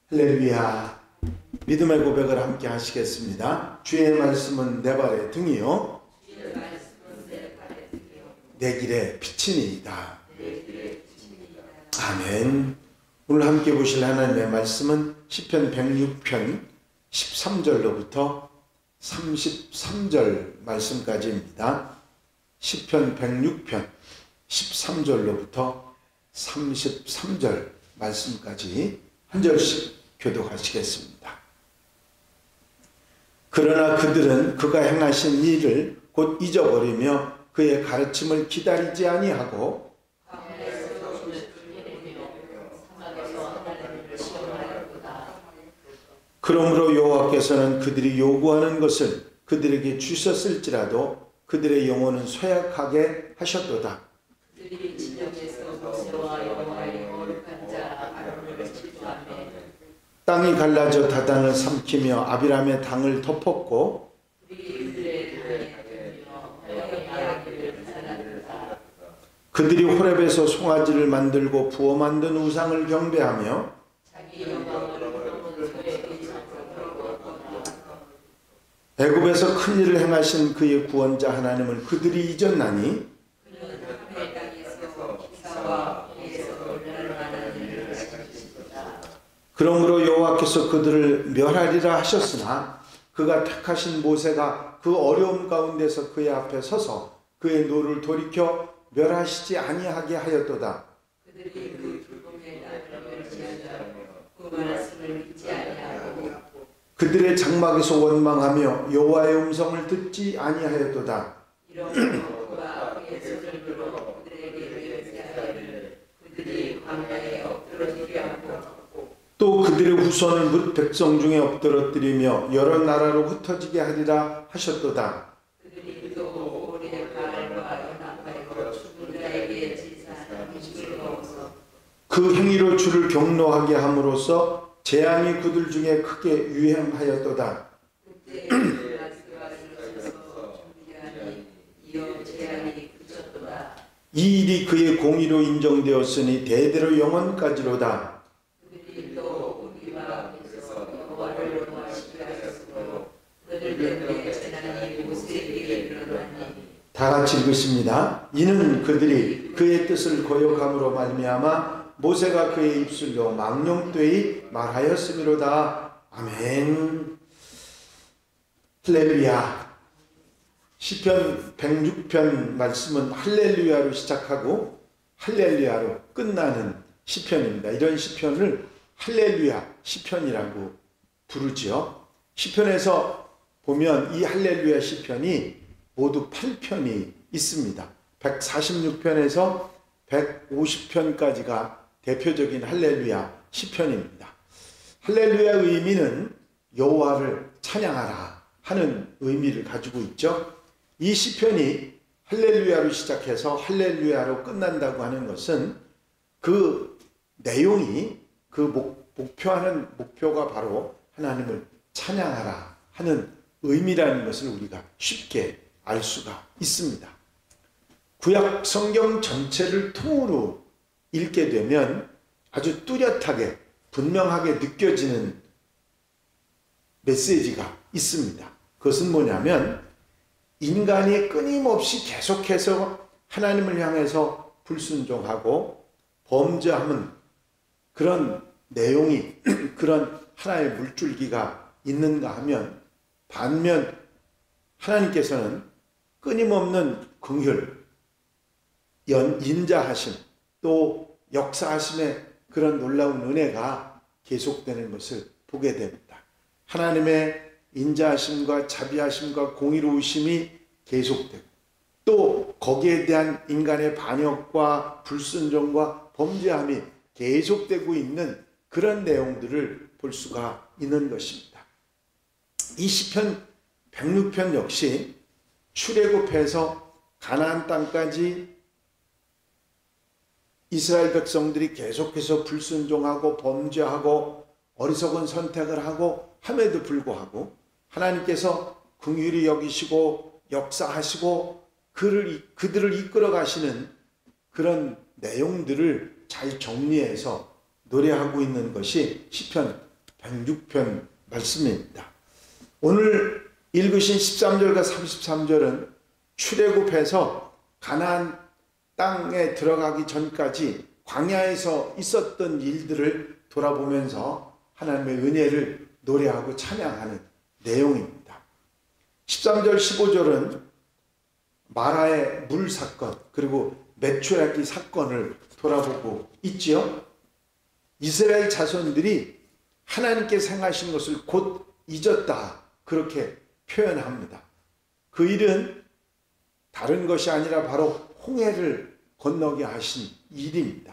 할렐루야. 믿음의 고백을 함께 하시겠습니다. 주의 말씀은 내 발의 등이요 내 길의 빛이니이다. 아멘. 오늘 함께 보실 하나님의 말씀은 시편 106편 13절로부터 33절 말씀까지입니다. 시편 106편 13절로부터 33절 말씀까지 한 절씩 교독하시겠습니다. 그러나 그들은 그가 행하신 일을 곧 잊어버리며 그의 가르침을 기다리지 아니하고 그러므로 여호와께서는 그들이 요구하는 것을 그들에게 주셨을지라도 그들의 영혼은 쇠약하게 하셨도다. 그들이 진영에서 모세와 여호와의 거룩한 자 아론을 질투하며 땅이 갈라져 다단을 삼키며 아비람의 당을 덮었고 그들이 호렙에서 송아지를 만들고 부어 만든 우상을 경배하며 애굽에서 큰 일을 행하신 그의 구원자 하나님을 그들이 잊었나니 그러므로 여호와께서 그들을 멸하리라 하셨으나 그가 택하신 모세가 그 어려움 가운데서 그의 앞에 서서 그의 노를 돌이켜 멸하시지 아니하게 하였도다. 그들이 그 불공의 나를 멸시하며 그 말씀을 믿지 아니하고 그들의 장막에서 원망하며 여호와의 음성을 듣지 아니하였도다. 이러므로 그가 그의 손을 들어 그들에게 멸시하기를 그들이 광야에 엎드러지게 하고 또 그들의 후손을 뭇 백성 중에 엎드러뜨리며 여러 나라로 흩어지게 하리라 하셨도다. 그들이 또 오래 가을과 연합하여 죽은 자에게 제사하는 음식을 먹어서 그 행위로 주를 경노하게 함으로써 재앙이 그들 중에 크게 유행하였도다. 그때 그 말씀과 들으셔서 준비하니 이어 재앙이 그쳤도다. 이 일이 그의 공의로 인정되었으니 대대로 영원까지로다. 그들이 또 우리와 계속 여호와를 노하시게 하셨으므로 그들 때문에 재난이 모세에게 일어나니 다 같이 읽으십니다. 이는 그들이 그의 뜻을 거역함으로 말미암아 모세가 그의 입술로 망령되이 말하였음이로다. 아멘. 할렐루야. 시편 106편 말씀은 할렐루야로 시작하고 할렐루야로 끝나는 시편입니다. 이런 시편을 할렐루야 시편이라고 부르지요. 시편에서 보면 이 할렐루야 시편이 모두 8편이 있습니다. 146편에서 150편까지가 대표적인 할렐루야 시편입니다. 할렐루야의 의미는 여호와를 찬양하라 하는 의미를 가지고 있죠. 이 시편이 할렐루야로 시작해서 할렐루야로 끝난다고 하는 것은 그 내용이 그 목표하는 목표가 바로 하나님을 찬양하라 하는 의미라는 것을 우리가 쉽게 알 수가 있습니다. 구약 성경 전체를 통으로 읽게 되면 아주 뚜렷하게 분명하게 느껴지는 메시지가 있습니다. 그것은 뭐냐면 인간이 끊임없이 계속해서 하나님을 향해서 불순종하고 범죄하는 그런 내용이 그런 하나의 물줄기가 있는가 하면 반면 하나님께서는 끊임없는 긍휼, 인자하심 또 역사하심의 그런 놀라운 은혜가 계속되는 것을 보게 됩니다. 하나님의 인자하심과 자비하심과 공의로우심이 계속되고 또 거기에 대한 인간의 반역과 불순종과 범죄함이 계속되고 있는 그런 내용들을 볼 수가 있는 것입니다. 이 시편 106편 역시 출애굽해서 가나안 땅까지 이스라엘 백성들이 계속해서 불순종하고 범죄하고 어리석은 선택을 하고 함에도 불구하고 하나님께서 긍휼히 여기시고 역사하시고 그들을 이끌어 가시는 그런 내용들을 잘 정리해서 노래하고 있는 것이 시편 한 6편 말씀입니다. 오늘 읽으신 13절과 33절은 출애굽해서 가나안 땅에 들어가기 전까지 광야에서 있었던 일들을 돌아보면서 하나님의 은혜를 노래하고 찬양하는 내용입니다. 13절 15절은 마라의 물 사건 그리고 메추라기 사건을 돌아보고 있지요. 이스라엘 자손들이 하나님께서 행하신 것을 곧 잊었다 그렇게 표현합니다. 그 일은 다른 것이 아니라 바로 홍해를 건너게 하신 일입니다.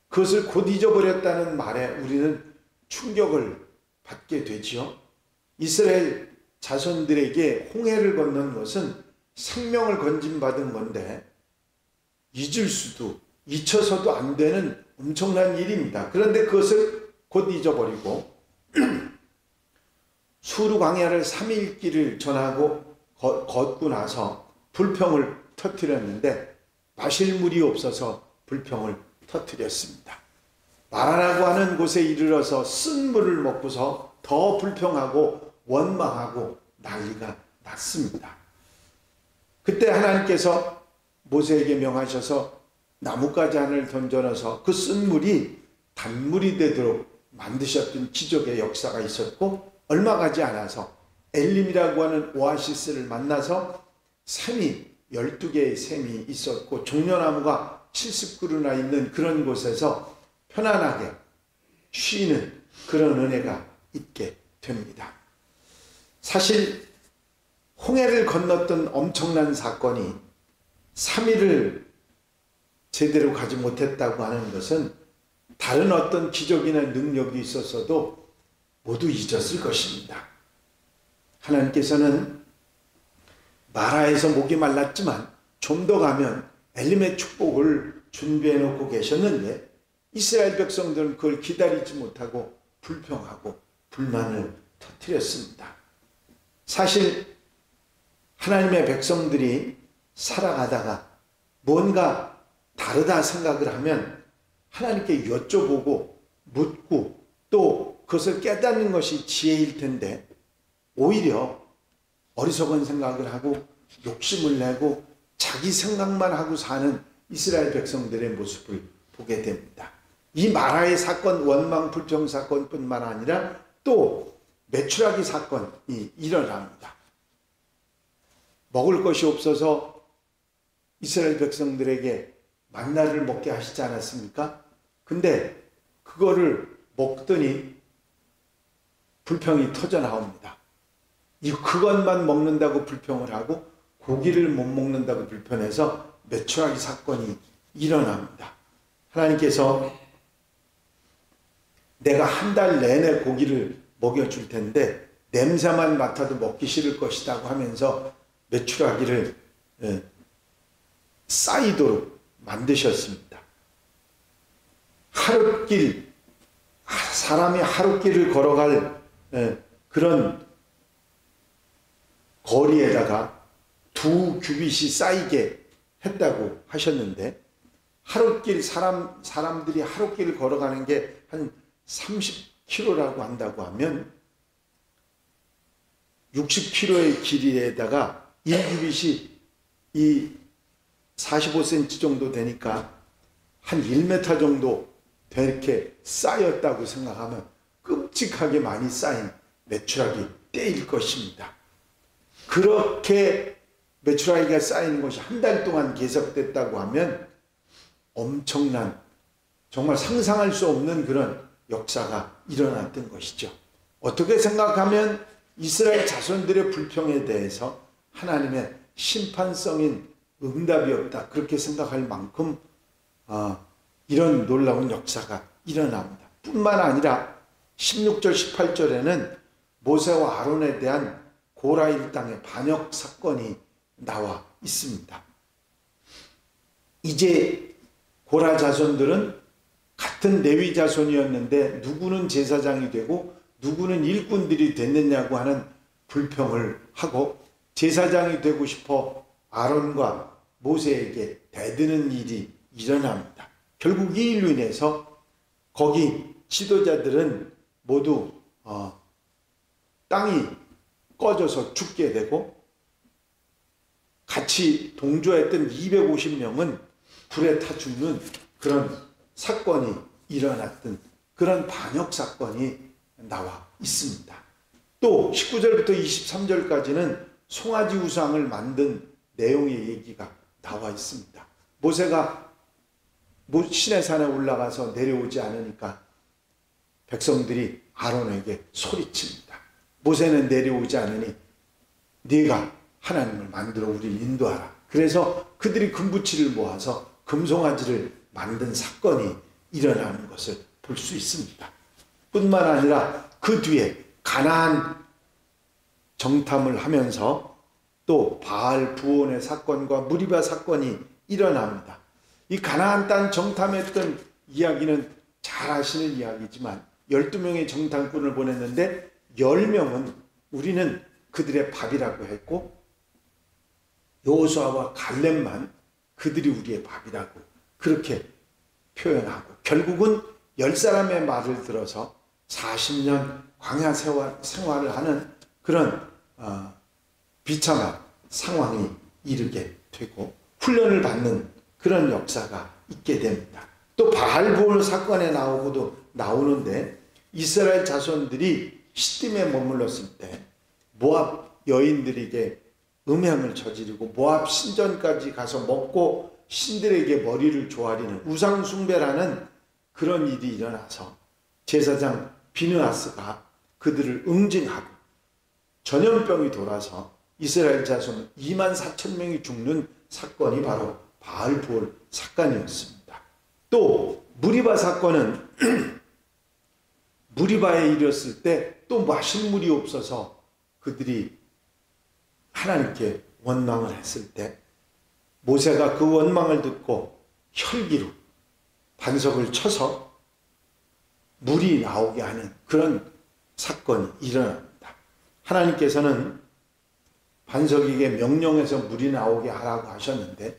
그것을 곧 잊어버렸다는 말에 우리는 충격을 받게 되지요. 이스라엘 자손들에게 홍해를 건넌 것은 생명을 건진받은 건데 잊을 수도 잊혀서도 안 되는 엄청난 일입니다. 그런데 그것을 곧 잊어버리고 수르 광야를 3일 길을 전하고 걷고 나서 불평을 터뜨렸는데 마실 물이 없어서 불평을 터뜨렸습니다. 마라라고 하는 곳에 이르러서 쓴 물을 먹고서 더 불평하고 원망하고 난리가 났습니다. 그때 하나님께서 모세에게 명하셔서 나뭇가지 하나를 던져넣어서 그 쓴 물이 단물이 되도록 만드셨던 기적의 역사가 있었고 얼마 가지 않아서 엘림이라고 하는 오아시스를 만나서 샘이 12개의 샘이 있었고 종려나무가 70그루나 있는 그런 곳에서 편안하게 쉬는 그런 은혜가 있게 됩니다. 사실 홍해를 건넜던 엄청난 사건이 3일을 제대로 가지 못했다고 하는 것은 다른 어떤 기적이나 능력이 있었어도 모두 잊었을 것입니다. 하나님께서는 마라에서 목이 말랐지만 좀 더 가면 엘림의 축복을 준비해 놓고 계셨는데 이스라엘 백성들은 그걸 기다리지 못하고 불평하고 불만을 터뜨렸습니다. 사실 하나님의 백성들이 살아가다가 뭔가 다르다 생각을 하면 하나님께 여쭤보고 묻고 또 그것을 깨닫는 것이 지혜일 텐데 오히려 어리석은 생각을 하고 욕심을 내고 자기 생각만 하고 사는 이스라엘 백성들의 모습을 보게 됩니다. 이 마라의 사건, 원망 불평 사건뿐만 아니라 또 메추라기 사건이 일어납니다. 먹을 것이 없어서 이스라엘 백성들에게 만나를 먹게 하시지 않았습니까? 근데 그거를 먹더니 불평이 터져 나옵니다. 그것만 먹는다고 불평을 하고 고기를 못 먹는다고 불평해서 메추라기 사건이 일어납니다. 하나님께서 내가 한 달 내내 고기를 먹여줄 텐데 냄새만 맡아도 먹기 싫을 것이라고 하면서 메추라기를 쌓이도록 만드셨습니다. 하룻길, 사람이 하룻길을 걸어갈 그런 거리에다가 2규빗이 쌓이게 했다고 하셨는데 하룻길 사람들이 하룻길을 걸어가는 게 한 30km라고 한다고 하면 60km의 길이에다가 1규빗이 이 45cm 정도 되니까 한 1m 정도 이렇게 쌓였다고 생각하면 끔찍하게 많이 쌓인 메추라기 떼일 것입니다. 그렇게 메추라기가 쌓이는 것이 한 달 동안 계속됐다고 하면 엄청난 정말 상상할 수 없는 그런 역사가 일어났던 것이죠. 어떻게 생각하면 이스라엘 자손들의 불평에 대해서 하나님의 심판성인 응답이 없다 그렇게 생각할 만큼 이런 놀라운 역사가 일어납니다. 뿐만 아니라 16절 18절에는 모세와 아론에 대한 고라 일당의 반역 사건이 나와 있습니다. 이제 고라 자손들은 같은 레위 자손이었는데 누구는 제사장이 되고 누구는 일꾼들이 됐느냐고 하는 불평을 하고 제사장이 되고 싶어 아론과 모세에게 대드는 일이 일어납니다. 결국 이 일로 인해서 거기 지도자들은 모두 땅이 꺼져서 죽게 되고 같이 동조했던 250명은 불에 타 죽는 그런 사건이 일어났던 그런 반역 사건이 나와 있습니다. 또 19절부터 23절까지는 송아지 우상을 만든 내용의 얘기가 나와 있습니다. 모세가 시내산에 올라가서 내려오지 않으니까 백성들이 아론에게 소리칩니다. 모세는 내려오지 않으니 네가 하나님을 만들어 우리를 인도하라. 그래서 그들이 금붙이를 모아서 금송아지를 만든 사건이 일어나는 것을 볼 수 있습니다. 뿐만 아니라 그 뒤에 가나안 정탐을 하면서 또 바알 부온의 사건과 무리바 사건이 일어납니다. 이 가나안 땅 정탐했던 이야기는 잘 아시는 이야기지만 12명의 정탐꾼을 보냈는데 10명은 우리는 그들의 밥이라고 했고 여호수아와 갈렙만 그들이 우리의 밥이라고 그렇게 표현하고 결국은 10사람의 말을 들어서 40년 광야 생활을 하는 그런 비참한 상황이 이르게 되고 훈련을 받는 그런 역사가 있게 됩니다. 또 바알부올 사건에 나오는데 이스라엘 자손들이 시딤에 머물렀을 때 모압 여인들에게 음행을 저지르고 모압 신전까지 가서 먹고 신들에게 머리를 조아리는 우상 숭배라는 그런 일이 일어나서 제사장 비느하스가 그들을 응징하고 전염병이 돌아서 이스라엘 자손 24,000명이 죽는 사건이 바로 바알부올 사건이었습니다. 또 무리바 사건은 무리바에 이르렀을 때 또 마실 물이 없어서 그들이 하나님께 원망을 했을 때 모세가 그 원망을 듣고 혈기로 반석을 쳐서 물이 나오게 하는 그런 사건이 일어납니다. 하나님께서는 반석에게 명령해서 물이 나오게 하라고 하셨는데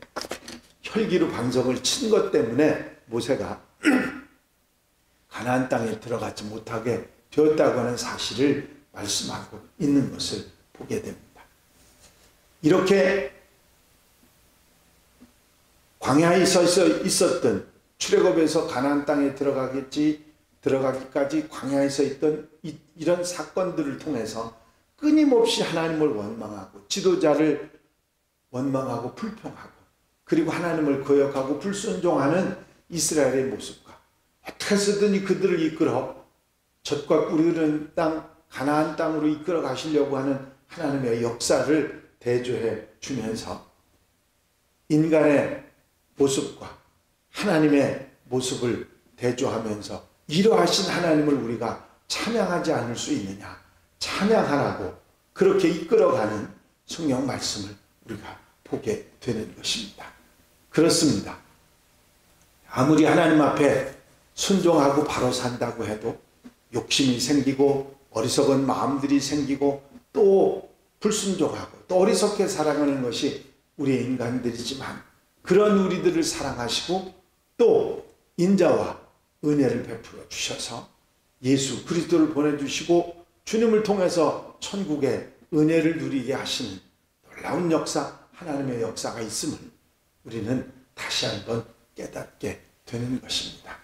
혈기로 반석을 친 것 때문에 모세가 가나안 땅에 들어가지 못하게 되었다고 하는 사실을 말씀하고 있는 것을 보게 됩니다. 이렇게 광야에 있었던 출애굽에서 가나안 땅에 들어가기까지 광야에서 있던 이런 사건들을 통해서 끊임없이 하나님을 원망하고 지도자를 원망하고 불평하고 그리고 하나님을 거역하고 불순종하는 이스라엘의 모습과 어떻게 해서든지 그들을 이끌어 젖과 꿀이 흐르는 땅 가나안 땅으로 이끌어 가시려고 하는 하나님의 역사를 대조해 주면서 인간의 모습과 하나님의 모습을 대조하면서 이러하신 하나님을 우리가 찬양하지 않을 수 있느냐, 찬양하라고 그렇게 이끌어가는 성경 말씀을 우리가 보게 되는 것입니다. 그렇습니다. 아무리 하나님 앞에 순종하고 바로 산다고 해도 욕심이 생기고 어리석은 마음들이 생기고 또 불순종하고 또 어리석게 살아가는 것이 우리의 인간들이지만 그런 우리들을 사랑하시고 또 인자와 은혜를 베풀어 주셔서 예수 그리스도를 보내주시고 주님을 통해서 천국의 은혜를 누리게 하시는 놀라운 역사, 하나님의 역사가 있음을 우리는 다시 한번 깨닫게 되는 것입니다.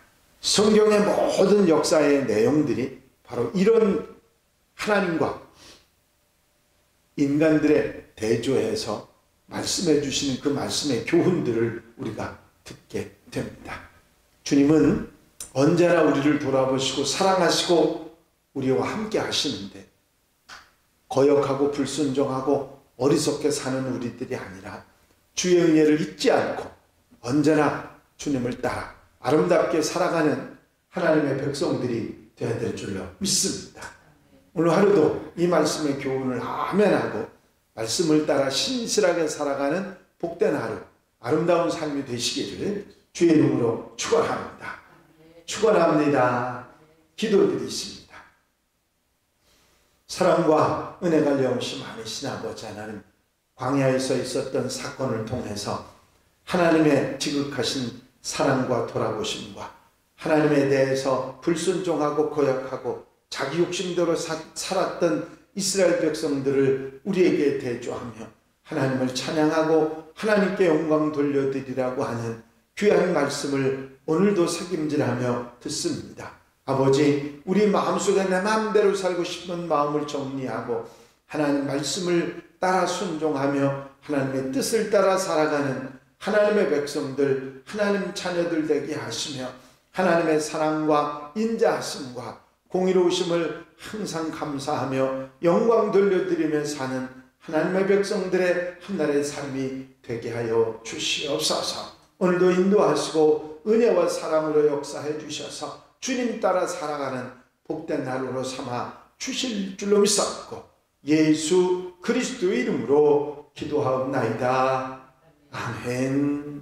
성경의 모든 역사의 내용들이 바로 이런 하나님과 인간들의 대조해서 말씀해 주시는 그 말씀의 교훈들을 우리가 듣게 됩니다. 주님은 언제나 우리를 돌아보시고 사랑하시고 우리와 함께 하시는데 거역하고 불순종하고 어리석게 사는 우리들이 아니라 주의 은혜를 잊지 않고 언제나 주님을 따라 아름답게 살아가는 하나님의 백성들이 되어야 될 줄로 믿습니다. 오늘 하루도 이 말씀의 교훈을 아멘하고 말씀을 따라 신실하게 살아가는 복된 하루, 아름다운 삶이 되시기를 주의 이름으로 축원합니다. 축원합니다. 기도드리십니다. 사랑과 은혜가 영시 많으신 아버지 하나님, 광야에서 있었던 사건을 통해서 하나님의 지극하신 사랑과 돌아보심과 하나님에 대해서 불순종하고 거역하고 자기 욕심대로 살았던 이스라엘 백성들을 우리에게 대조하며 하나님을 찬양하고 하나님께 영광 돌려드리라고 하는 귀한 말씀을 오늘도 책임질하며 듣습니다. 아버지, 우리 마음속에 내 마음대로 살고 싶은 마음을 정리하고 하나님 말씀을 따라 순종하며 하나님의 뜻을 따라 살아가는 하나님의 백성들, 하나님 자녀들 되게 하시며 하나님의 사랑과 인자하심과 공의로우심을 항상 감사하며 영광 돌려드리며 사는 하나님의 백성들의 한날의 삶이 되게 하여 주시옵소서. 오늘도 인도하시고 은혜와 사랑으로 역사해 주셔서 주님 따라 살아가는 복된 하루로 삼아 주실 줄로 믿사옵고 예수 그리스도의 이름으로 기도하옵나이다. 아멘.